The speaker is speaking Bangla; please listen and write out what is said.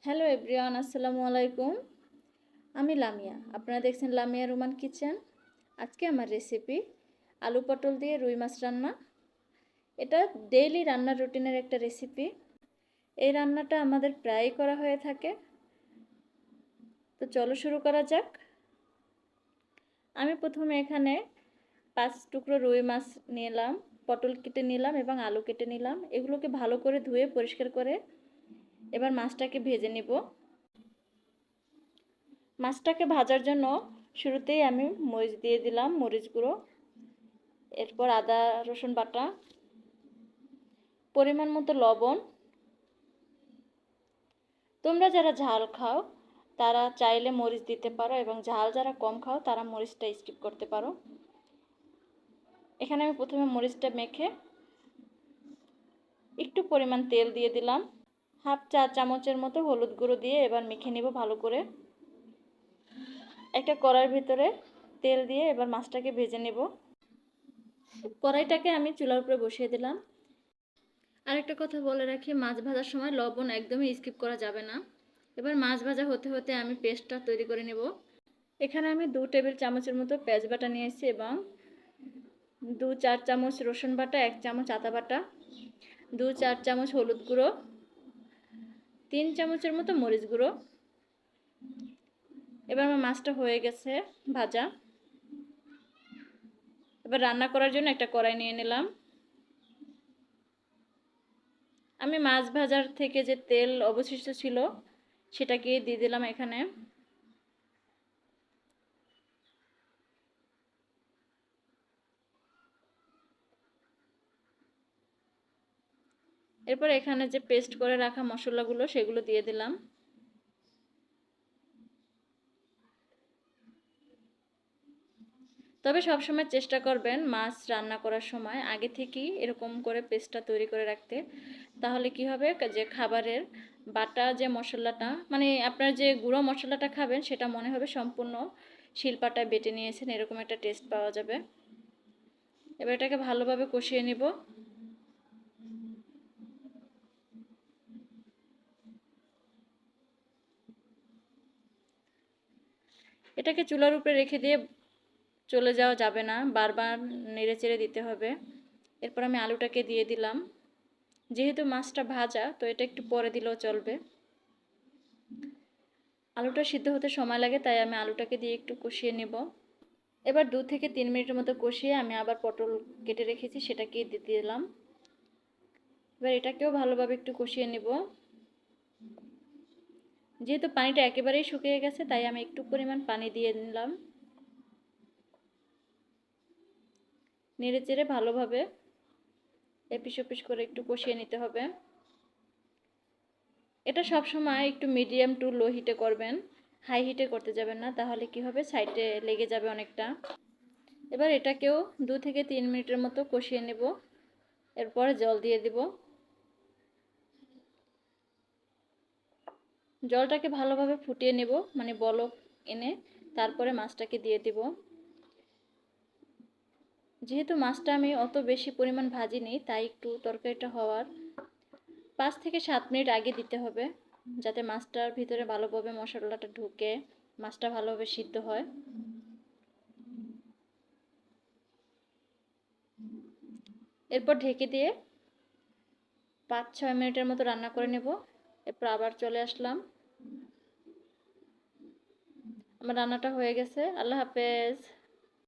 হ্যালো এভরিওয়ান, আসসালামু আলাইকুম। আমি লামিয়া, আপনারা দেখছেন লামিয়া রোমান কিচেন। আজকে আমার রেসিপি আলু পটল দিয়ে রুই মাছ রান্না। এটা ডেইলি রান্নার রুটিনের একটা রেসিপি। এই রান্নাটা আমাদের প্রায়ই করা হয়ে থাকে। তো চলো শুরু করা যাক। আমি প্রথমে এখানে 5 টুকরো রুই মাছ নিলাম, পটল কেটে নিলাম এবং আলু কেটে নিলাম। এগুলোকে ভালো করে ধুয়ে পরিষ্কার করে এবার মাছটাকে ভেজে নিব। মাছটাকে ভাজার জন্য শুরুতেই আমি মরিচ দিয়ে দিলাম, মরিচ গুঁড়ো, এরপর আদা রসুন বাটা, পরিমাণ মতো লবণ। তোমরা যারা ঝাল খাও তারা চাইলে মরিচ দিতে পারো এবং ঝাল যারা কম খাও তারা মরিচটা স্কিপ করতে পারো। এখানে আমি প্রথমে মরিচটা মেখে একটু পরিমাণ তেল দিয়ে দিলাম, হাফ চা চামচের মতো হলুদ গুঁড়ো দিয়ে এবার মেখে নেব ভালো করে। একটা কড়াইয়ের ভিতরে তেল দিয়ে এবার মাছটাকে ভেজে নেব। কড়াইটাকে আমি চুলার উপরে বসিয়ে দিলাম। আরেকটা কথা বলে রাখি, মাছ ভাজার সময় লবণ একদমই স্কিপ করা যাবে না। এবার মাছ ভাজা হতে হতে আমি পেস্টটা তৈরি করে নেব। এখানে আমি 2 টেবিল চামচের মতো পেঁয়াজ বাটা নিয়েছি এবং 2-4 চামচ রসুন বাটা, 1 চামচ আদা বাটা, 2-4 চামচ হলুদ গুঁড়ো, 3 চামচের মতো মরিচ গুঁড়ো। এবার আমার মাছটা হয়ে গেছে ভাজা। এবার রান্না করার জন্য একটা কড়াই নিয়ে নিলাম। আমি মাছ ভাজার থেকে যে তেল অবশিষ্ট ছিল সেটাকে দিয়ে দিলাম এখানে। এরপর এখানে যে পেস্ট করে রাখা মশলাগুলো সেগুলো দিয়ে দিলাম। তবে সবসময় চেষ্টা করবেন মাছ রান্না করার সময় আগে থেকেই এরকম করে পেস্টটা তৈরি করে রাখতে। তাহলে কি হবে, যে খাবারের বাটা যে মশলাটা, মানে আপনার যে গুঁড়ো মশলাটা খাবেন সেটা মনে হবে সম্পূর্ণ শিলপাটায় বেটে নিয়েছেন, এরকম একটা টেস্ট পাওয়া যাবে। এবার এটাকে ভালোভাবে কষিয়ে নিব। এটাকে চুলার উপরে রেখে দিয়ে চলে যাওয়া যাবে না, বারবার নেড়ে চেড়ে দিতে হবে। এরপর আমি আলুটাকে দিয়ে দিলাম। যেহেতু মাছটা ভাজা তো এটা একটু পরে দিলেও চলবে। আলুটা সিদ্ধ হতে সময় লাগে, তাই আমি আলুটাকে দিয়ে একটু কষিয়ে নেব। এবার 2 থেকে 3 মিনিটের মতো কষিয়ে আমি আবার পটল কেটে রেখেছি সেটাকে দিয়ে দিলাম। এবার এটাকেও ভালোভাবে একটু কষিয়ে নেব। যেহেতু পানিটা একেবারেই শুকিয়ে গেছে তাই আমি একটু পরিমাণ পানি দিয়ে নিলাম। নেড়ে চেড়ে ভালোভাবে এপিস ওপিস করে একটু কষিয়ে নিতে হবে। এটা সব সময় একটু মিডিয়াম টু লো হিটে করবেন, হাই হিটে করতে যাবেন না, তাহলে কি হবে সাইডে লেগে যাবে অনেকটা। এবার এটাকেও 2 থেকে 3 মিনিটের মতো কষিয়ে নেব। এরপর জল দিয়ে দিব। জলটাকে ভালোভাবে ফুটিয়ে নেব, মানে বলক এনে তারপরে মাছটাকে দিয়ে দিব। যেহেতু মাছটা আমি অত বেশি পরিমাণ ভাজিনি তাই একটু তরকারিটা হওয়ার 5 থেকে 7 মিনিট আগে দিতে হবে, যাতে মাছটার ভিতরে ভালোভাবে মশলাটা ঢুকে মাছটা ভালোভাবে সিদ্ধ হয়। এরপর ঢেকে দিয়ে 5-6 মিনিটের মতো রান্না করে নেব। এরপর আবার চলে আসলাম। আমার রান্নাটা হয়ে গেছে। আল্লাহ হাফেজ।